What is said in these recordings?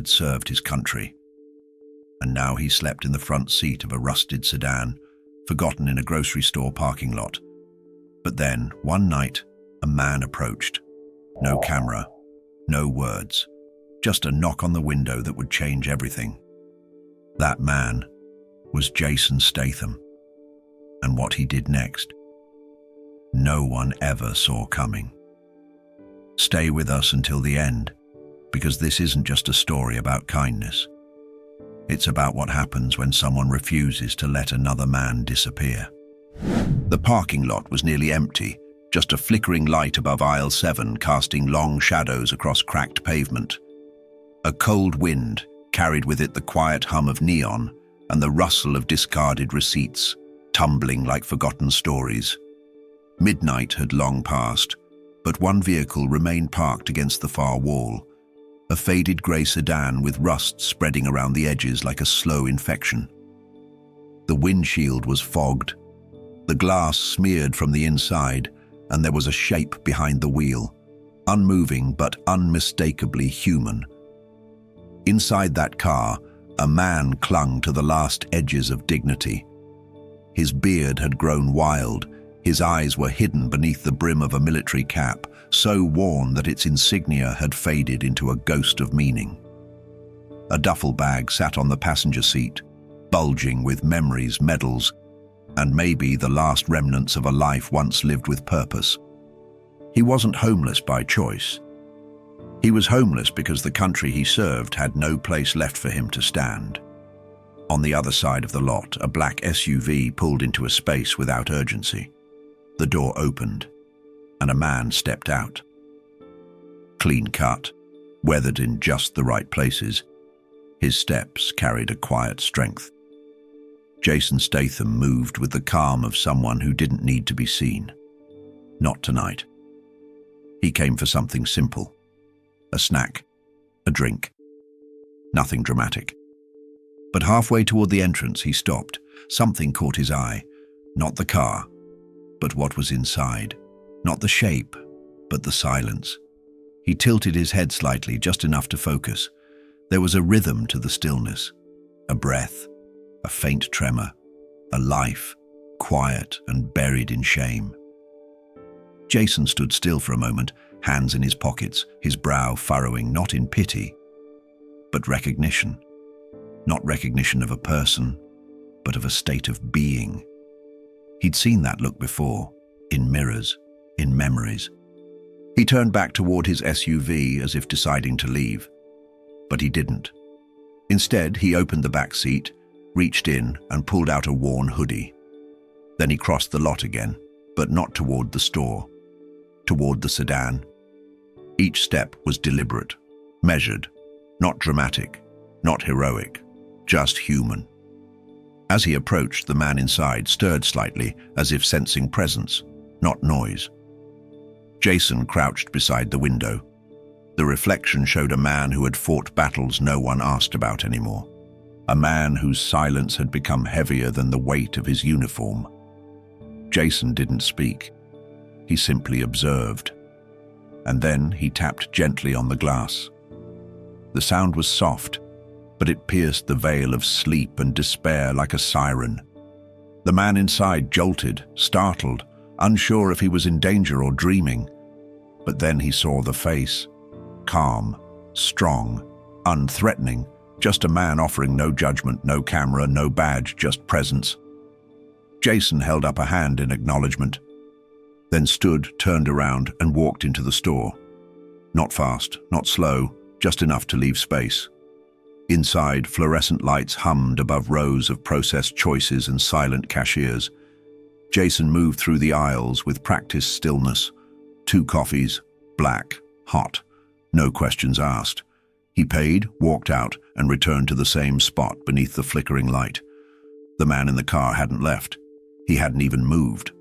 had served his country. And now he slept in the front seat of a rusted sedan, forgotten in a grocery store parking lot. But then, one night, a man approached. No camera, no words, just a knock on the window that would change everything. That man was Jason Statham. And what he did next, no one ever saw coming. Stay with us until the end, because this isn't just a story about kindness. It's about what happens when someone refuses to let another man disappear. The parking lot was nearly empty, just a flickering light above aisle 7 casting long shadows across cracked pavement. A cold wind carried with it the quiet hum of neon and the rustle of discarded receipts, tumbling like forgotten stories. Midnight had long passed, but one vehicle remained parked against the far wall, a faded grey sedan with rust spreading around the edges like a slow infection. The windshield was fogged, the glass smeared from the inside, and there was a shape behind the wheel, unmoving but unmistakably human. Inside that car, a man clung to the last edges of dignity. His beard had grown wild, his eyes were hidden beneath the brim of a military cap, so worn that its insignia had faded into a ghost of meaning. A duffel bag sat on the passenger seat, bulging with memories, medals, and maybe the last remnants of a life once lived with purpose. He wasn't homeless by choice. He was homeless because the country he served had no place left for him to stand. On the other side of the lot, a black SUV pulled into a space without urgency. The door opened, and a man stepped out. Clean cut, weathered in just the right places, his steps carried a quiet strength. Jason Statham moved with the calm of someone who didn't need to be seen. Not tonight. He came for something simple. A snack, a drink. Nothing dramatic. But halfway toward the entrance, he stopped. Something caught his eye. Not the car, but what was inside. Not the shape, but the silence. He tilted his head slightly, just enough to focus. There was a rhythm to the stillness, a breath, a faint tremor, a life, quiet and buried in shame. Jason stood still for a moment, hands in his pockets, his brow furrowing, not in pity, but recognition. Not recognition of a person, but of a state of being. He'd seen that look before, in mirrors, in memories. He turned back toward his SUV as if deciding to leave, but he didn't. Instead, he opened the back seat, reached in and pulled out a worn hoodie. Then he crossed the lot again, but not toward the store, toward the sedan. Each step was deliberate, measured, not dramatic, not heroic, just human. As he approached, the man inside stirred slightly, as if sensing presence, not noise. Jason crouched beside the window. The reflection showed a man who had fought battles no one asked about anymore. A man whose silence had become heavier than the weight of his uniform. Jason didn't speak. He simply observed. And then he tapped gently on the glass. The sound was soft, but it pierced the veil of sleep and despair like a siren. The man inside jolted, startled, unsure if he was in danger or dreaming. But then he saw the face. Calm, strong, unthreatening, just a man offering no judgment, no camera, no badge, just presence. Jason held up a hand in acknowledgement, then stood, turned around, and walked into the store. Not fast, not slow, just enough to leave space. Inside, fluorescent lights hummed above rows of processed choices and silent cashiers. Jason moved through the aisles with practiced stillness. 2 coffees, black, hot, no questions asked. He paid, walked out, and returned to the same spot beneath the flickering light. The man in the car hadn't left. He hadn't even moved.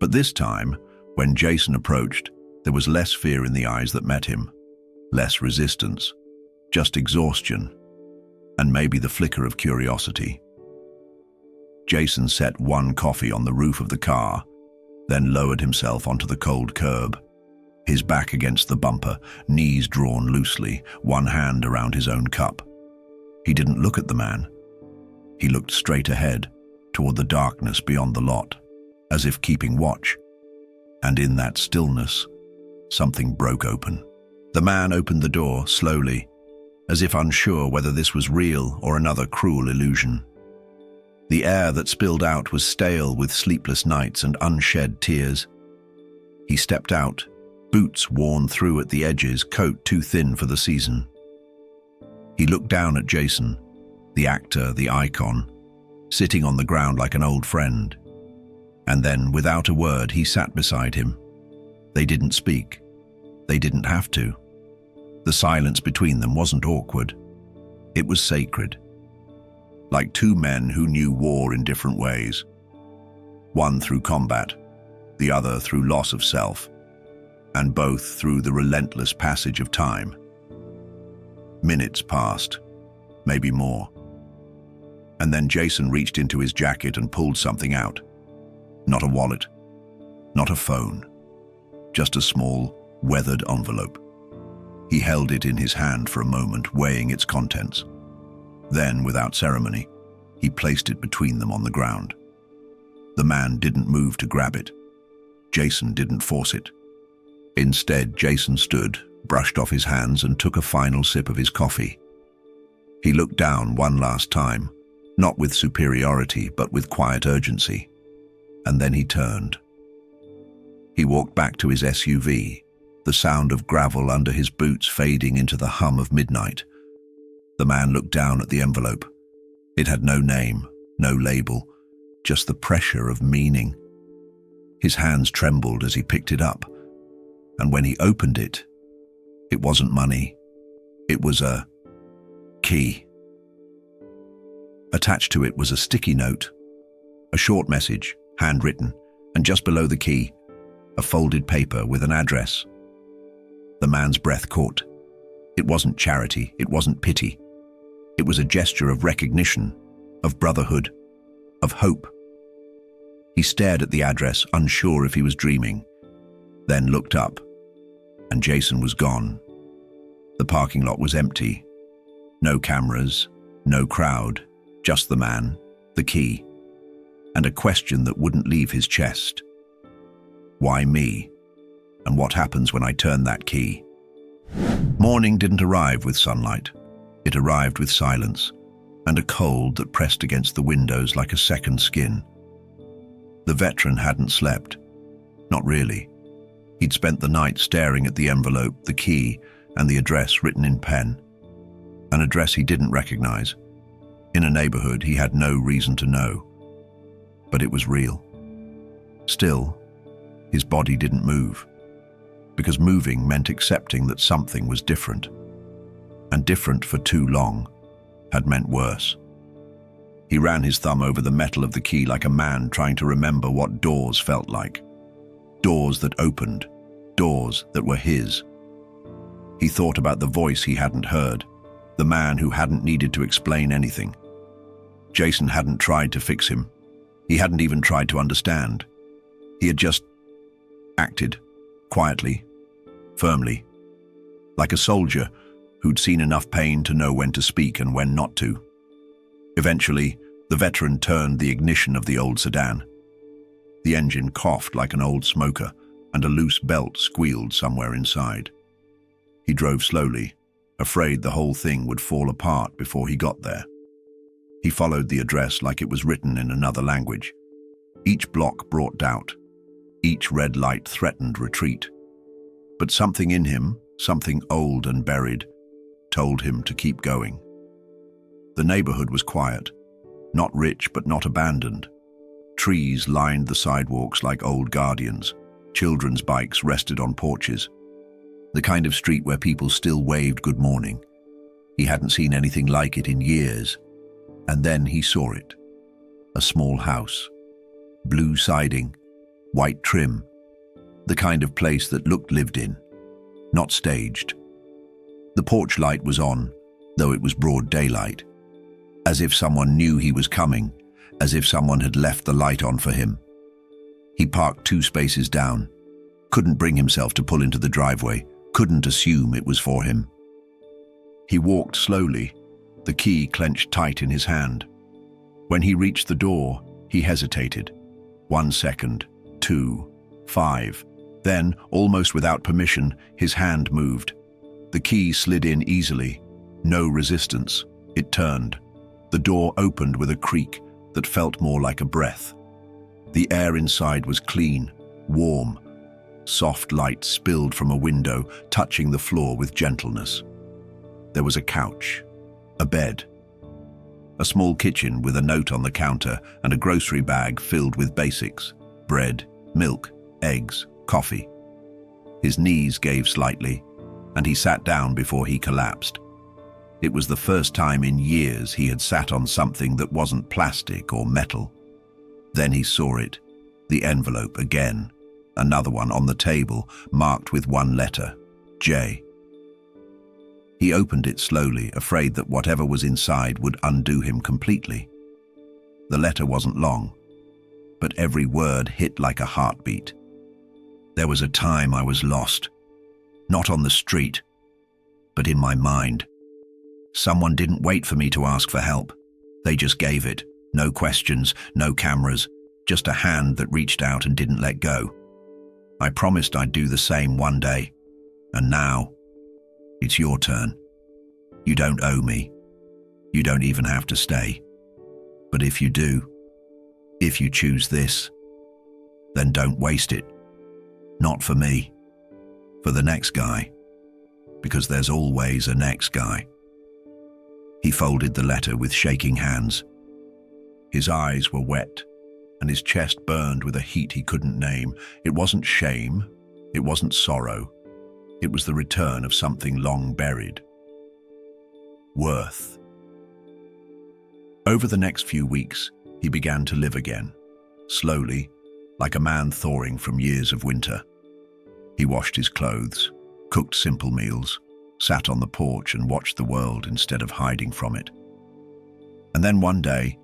But this time, when Jason approached, there was less fear in the eyes that met him. Less resistance. Just exhaustion. And maybe the flicker of curiosity. Jason set 1 coffee on the roof of the car, then lowered himself onto the cold curb. his back against the bumper, knees drawn loosely, one hand around his own cup. He didn't look at the man. He looked straight ahead, toward the darkness beyond the lot, as if keeping watch. And in that stillness, something broke open. The man opened the door slowly, as if unsure whether this was real or another cruel illusion. The air that spilled out was stale with sleepless nights and unshed tears. He stepped out, boots worn through at the edges, coat too thin for the season. He looked down at Jason, the actor, the icon, sitting on the ground like an old friend. And then, without a word, he sat beside him. They didn't speak. They didn't have to. The silence between them wasn't awkward. It was sacred. Like two men who knew war in different ways. One through combat, the other through loss of self, and both through the relentless passage of time. Minutes passed, maybe more. And then Jason reached into his jacket and pulled something out. Not a wallet, not a phone, just a small, weathered envelope. He held it in his hand for a moment, weighing its contents. Then, without ceremony, he placed it between them on the ground. The man didn't move to grab it. Jason didn't force it. Instead, Jason stood, brushed off his hands, and took a final sip of his coffee. He looked down one last time, not with superiority, but with quiet urgency. And then he turned. He walked back to his SUV, the sound of gravel under his boots fading into the hum of midnight. The man looked down at the envelope. It had no name, no label, just the pressure of meaning. His hands trembled as he picked it up, and when he opened it, it wasn't money. It was a key. Attached to it was a sticky note, a short message, handwritten, and just below the key, a folded paper with an address. The man's breath caught. It wasn't charity, it wasn't pity. It was a gesture of recognition, of brotherhood, of hope. He stared at the address, unsure if he was dreaming, then looked up, and Jason was gone. The parking lot was empty. No cameras, no crowd, just the man, the key, and a question that wouldn't leave his chest. Why me? And what happens when I turn that key? Morning didn't arrive with sunlight. It arrived with silence, and a cold that pressed against the windows like a second skin. The veteran hadn't slept. Not really. He'd spent the night staring at the envelope, the key, and the address written in pen. An address he didn't recognize. In a neighborhood he had no reason to know. But it was real. Still, his body didn't move, because moving meant accepting that something was different. And different for too long had meant worse. He ran his thumb over the metal of the key like a man trying to remember what doors felt like. Doors that opened, doors that were his. He thought about the voice he hadn't heard, the man who hadn't needed to explain anything. Jason hadn't tried to fix him. He hadn't even tried to understand. He had just acted, quietly, firmly, like a soldier who'd seen enough pain to know when to speak and when not to. Eventually, the veteran turned the ignition of the old sedan. The engine coughed like an old smoker, and a loose belt squealed somewhere inside. He drove slowly, afraid the whole thing would fall apart before he got there. He followed the address like it was written in another language. Each block brought doubt. Each red light threatened retreat. But something in him, something old and buried, told him to keep going. The neighborhood was quiet, not rich but not abandoned. Trees lined the sidewalks like old guardians. Children's bikes rested on porches. The kind of street where people still waved good morning. He hadn't seen anything like it in years. And then he saw it. A small house. Blue siding, white trim. The kind of place that looked lived in, not staged. The porch light was on, though it was broad daylight. As if someone knew he was coming, as if someone had left the light on for him. He parked 2 spaces down. couldn't bring himself to pull into the driveway, couldn't assume it was for him. He walked slowly, the key clenched tight in his hand. When he reached the door, he hesitated. 1 second, 2, 5. Then, almost without permission, his hand moved. The key slid in easily. No resistance. It turned. The door opened with a creak that felt more like a breath. The air inside was clean, warm. Soft light spilled from a window, touching the floor with gentleness. There was a couch, a bed, a small kitchen with a note on the counter and a grocery bag filled with basics: bread, milk, eggs, coffee. His knees gave slightly, and he sat down before he collapsed. It was the first time in years he had sat on something that wasn't plastic or metal. Then he saw it, the envelope again, another one on the table, marked with one letter, J. He opened it slowly, afraid that whatever was inside would undo him completely. The letter wasn't long, but every word hit like a heartbeat. There was a time I was lost, not on the street, but in my mind. Someone didn't wait for me to ask for help. They just gave it. No questions, no cameras, just a hand that reached out and didn't let go. I promised I'd do the same one day, and now it's your turn. You don't owe me. You don't even have to stay. But if you do, if you choose this, then don't waste it. Not for me, for the next guy, because there's always a next guy. He folded the letter with shaking hands. His eyes were wet, and his chest burned with a heat he couldn't name. It wasn't shame, it wasn't sorrow. It was the return of something long buried. Worth. Over the next few weeks, he began to live again, slowly, like a man thawing from years of winter. He washed his clothes, cooked simple meals, sat on the porch and watched the world instead of hiding from it. And then one day,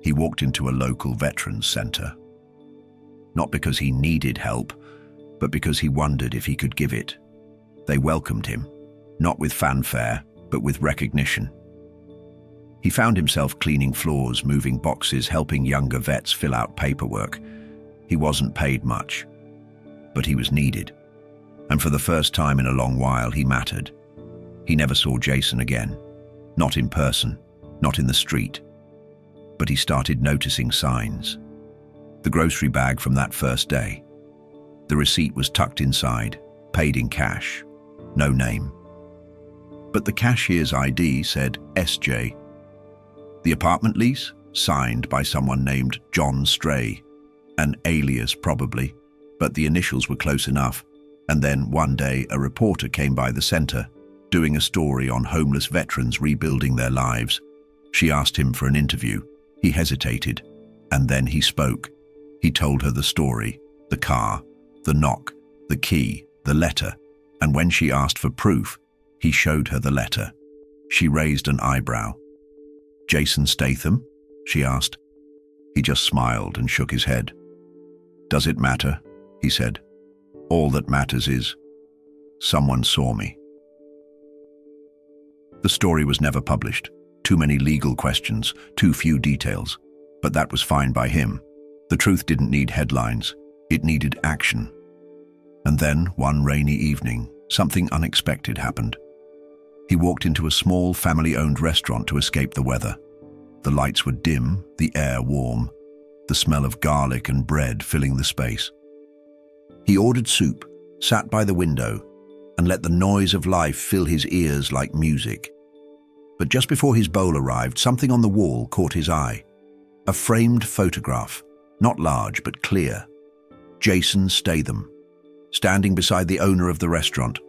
he walked into a local veterans center. Not because he needed help, but because he wondered if he could give it. They welcomed him, not with fanfare, but with recognition. He found himself cleaning floors, moving boxes, helping younger vets fill out paperwork. He wasn't paid much, but he was needed. And for the first time in a long while, he mattered. He never saw Jason again. Not in person, not in the street. But he started noticing signs. The grocery bag from that first day. The receipt was tucked inside, paid in cash. No name. But the cashier's ID said SJ. The apartment lease, signed by someone named John Stray. An alias probably, but the initials were close enough. And then one day a reporter came by the center, doing a story on homeless veterans rebuilding their lives. She asked him for an interview. He hesitated, and then he spoke. He told her the story, the car, the knock, the key, the letter, and when she asked for proof, he showed her the letter. She raised an eyebrow. "Jason Statham?" she asked. He just smiled and shook his head. "Does it matter?" he said. "All that matters is, someone saw me." The story was never published. Too many legal questions, too few details. But that was fine by him. The truth didn't need headlines. It needed action. And then, one rainy evening, something unexpected happened. He walked into a small, family-owned restaurant to escape the weather. The lights were dim, the air warm, the smell of garlic and bread filling the space. He ordered soup, sat by the window, and let the noise of life fill his ears like music. But just before his bowl arrived, something on the wall caught his eye. A framed photograph, not large but clear. Jason Statham, standing beside the owner of the restaurant,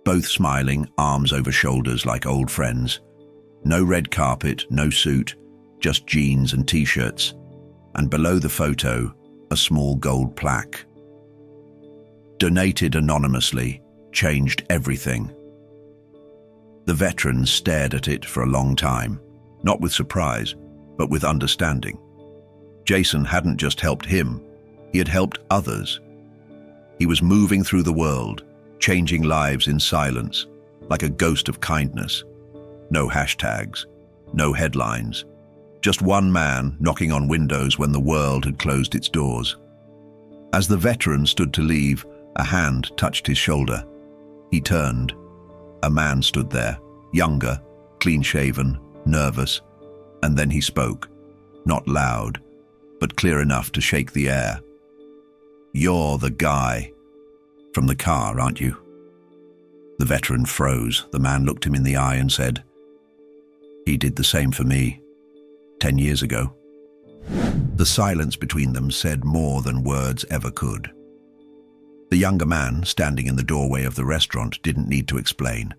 both smiling, arms over shoulders like old friends. No red carpet, no suit, just jeans and t-shirts. And below the photo, a small gold plaque. Donated anonymously, changed everything. The veteran stared at it for a long time, not with surprise, but with understanding. Jason hadn't just helped him, he had helped others. He was moving through the world, changing lives in silence, like a ghost of kindness. No hashtags, no headlines, just one man knocking on windows when the world had closed its doors. As the veteran stood to leave, a hand touched his shoulder. He turned. A man stood there, younger, clean-shaven, nervous, and then he spoke, not loud, but clear enough to shake the air. "You're the guy from the car, aren't you?" The veteran froze. The man looked him in the eye and said, "He did the same for me, 10 years ago." The silence between them said more than words ever could. The younger man, standing in the doorway of the restaurant, didn't need to explain.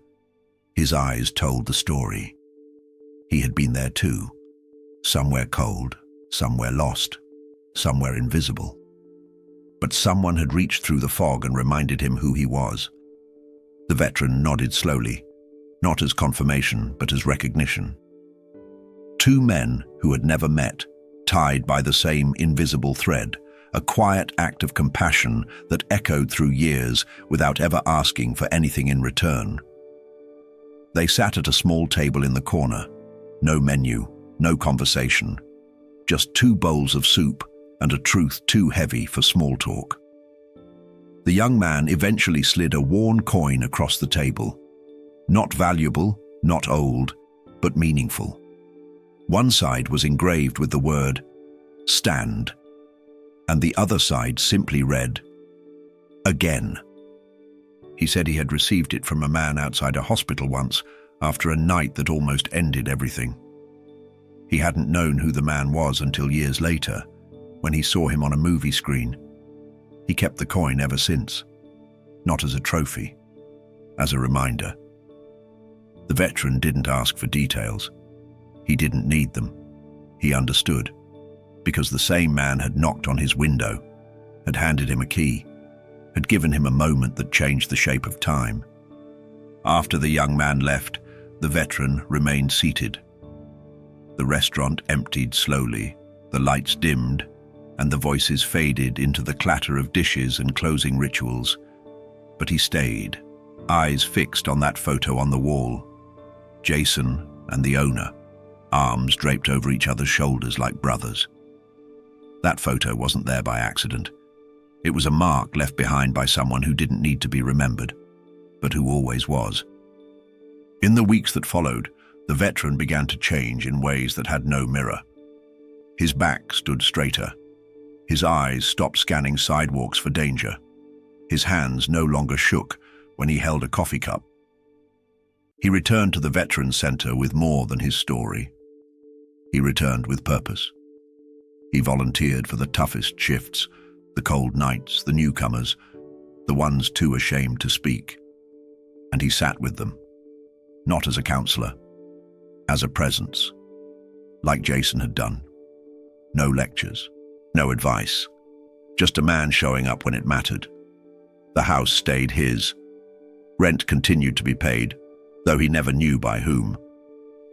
His eyes told the story. He had been there too, somewhere cold, somewhere lost, somewhere invisible. But someone had reached through the fog and reminded him who he was. The veteran nodded slowly, not as confirmation, but as recognition. Two men who had never met, tied by the same invisible thread, a quiet act of compassion that echoed through years without ever asking for anything in return. They sat at a small table in the corner. No menu, no conversation. Just two bowls of soup and a truth too heavy for small talk. The young man eventually slid a worn coin across the table. Not valuable, not old, but meaningful. One side was engraved with the word, "Stand," and the other side simply read, "Again." He said he had received it from a man outside a hospital once, after a night that almost ended everything. He hadn't known who the man was until years later, when he saw him on a movie screen. He kept the coin ever since, not as a trophy, as a reminder. The veteran didn't ask for details. He didn't need them. He understood, because the same man had knocked on his window, had handed him a key, had given him a moment that changed the shape of time. After the young man left, the veteran remained seated. The restaurant emptied slowly, the lights dimmed, and the voices faded into the clatter of dishes and closing rituals. But he stayed, eyes fixed on that photo on the wall. Jason and the owner, arms draped over each other's shoulders like brothers. That photo wasn't there by accident. It was a mark left behind by someone who didn't need to be remembered, but who always was. In the weeks that followed, the veteran began to change in ways that had no mirror. His back stood straighter. His eyes stopped scanning sidewalks for danger. His hands no longer shook when he held a coffee cup. He returned to the Veterans Center with more than his story. He returned with purpose. He volunteered for the toughest shifts, the cold nights, the newcomers, the ones too ashamed to speak. And he sat with them, not as a counselor, as a presence, like Jason had done. No lectures, no advice, just a man showing up when it mattered. The house stayed his. Rent continued to be paid, though he never knew by whom.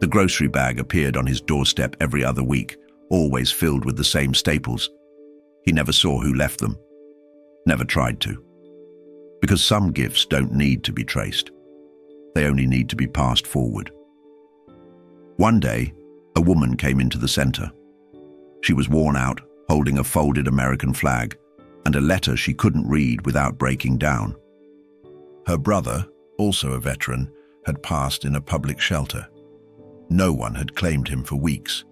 The grocery bag appeared on his doorstep every other week, always filled with the same staples. He never saw who left them, never tried to. Because some gifts don't need to be traced. They only need to be passed forward. One day, a woman came into the center. She was worn out, holding a folded American flag and a letter she couldn't read without breaking down. Her brother, also a veteran, had passed in a public shelter. No one had claimed him for weeks.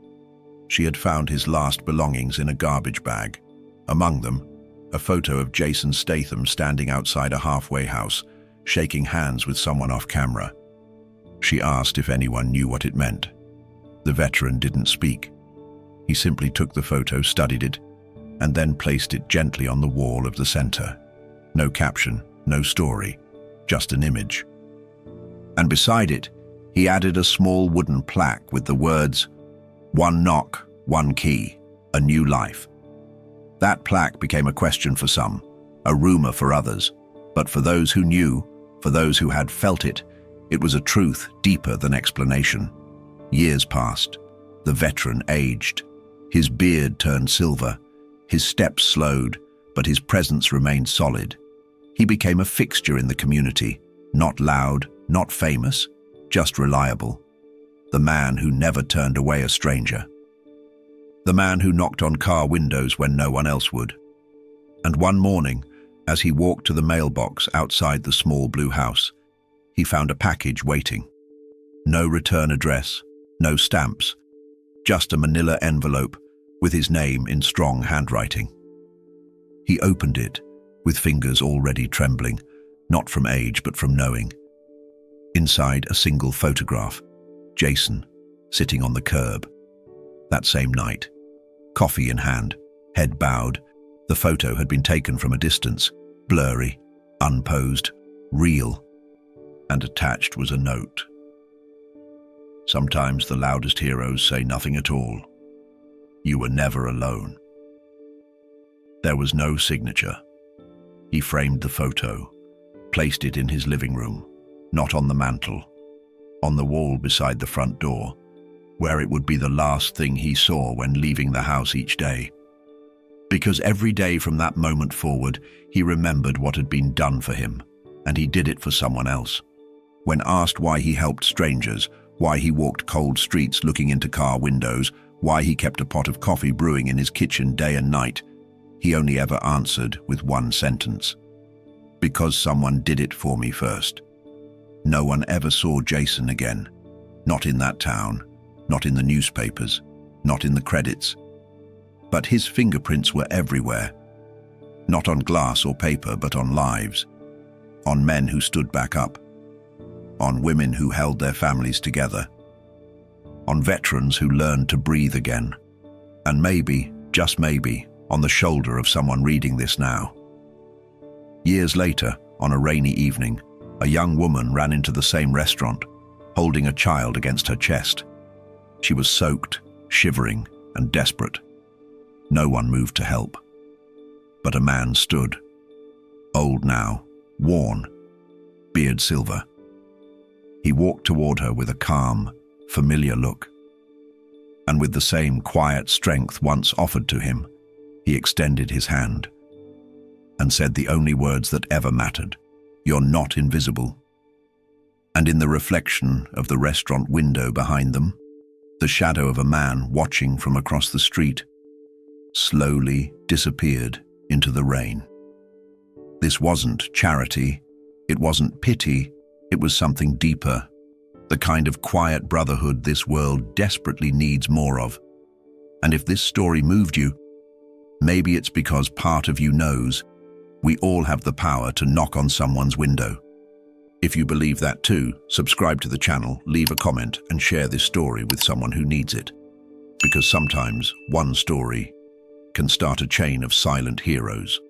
She had found his last belongings in a garbage bag. Among them, a photo of Jason Statham standing outside a halfway house, shaking hands with someone off camera. She asked if anyone knew what it meant. The veteran didn't speak. He simply took the photo, studied it, and then placed it gently on the wall of the center. No caption, no story, just an image. And beside it, he added a small wooden plaque with the words, "One knock, one key, a new life." That plaque became a question for some, a rumor for others, but for those who knew, for those who had felt it, it was a truth deeper than explanation. Years passed. The veteran aged. His beard turned silver. His steps slowed, but his presence remained solid. He became a fixture in the community, not loud, not famous, just reliable. The man who never turned away a stranger. The man who knocked on car windows when no one else would. And one morning, as he walked to the mailbox outside the small blue house, he found a package waiting. No return address, no stamps, just a manila envelope with his name in strong handwriting. He opened it, with fingers already trembling, not from age but from knowing. Inside, a single photograph, Jason, sitting on the curb. That same night, coffee in hand, head bowed, the photo had been taken from a distance, blurry, unposed, real, and attached was a note. Sometimes the loudest heroes say nothing at all. You were never alone. There was no signature. He framed the photo, placed it in his living room, not on the mantel, on the wall beside the front door, where it would be the last thing he saw when leaving the house each day. Because every day from that moment forward, he remembered what had been done for him, and he did it for someone else. When asked why he helped strangers, why he walked cold streets looking into car windows, why he kept a pot of coffee brewing in his kitchen day and night, he only ever answered with one sentence. Because someone did it for me first. No one ever saw Jason again. Not in that town, not in the newspapers, not in the credits. But his fingerprints were everywhere. Not on glass or paper, but on lives. On men who stood back up. On women who held their families together. On veterans who learned to breathe again. And maybe, just maybe, on the shoulder of someone reading this now. Years later, on a rainy evening, a young woman ran into the same restaurant, holding a child against her chest. She was soaked, shivering, and desperate. No one moved to help. But a man stood. Old now, worn, beard silver. He walked toward her with a calm, familiar look. And with the same quiet strength once offered to him, he extended his hand and said the only words that ever mattered, "You're not invisible." And in the reflection of the restaurant window behind them, the shadow of a man watching from across the street slowly disappeared into the rain. This wasn't charity, it wasn't pity, it was something deeper, the kind of quiet brotherhood this world desperately needs more of. And if this story moved you, maybe it's because part of you knows we all have the power to knock on someone's window. If you believe that too, subscribe to the channel, leave a comment, and share this story with someone who needs it. Because sometimes one story can start a chain of silent heroes.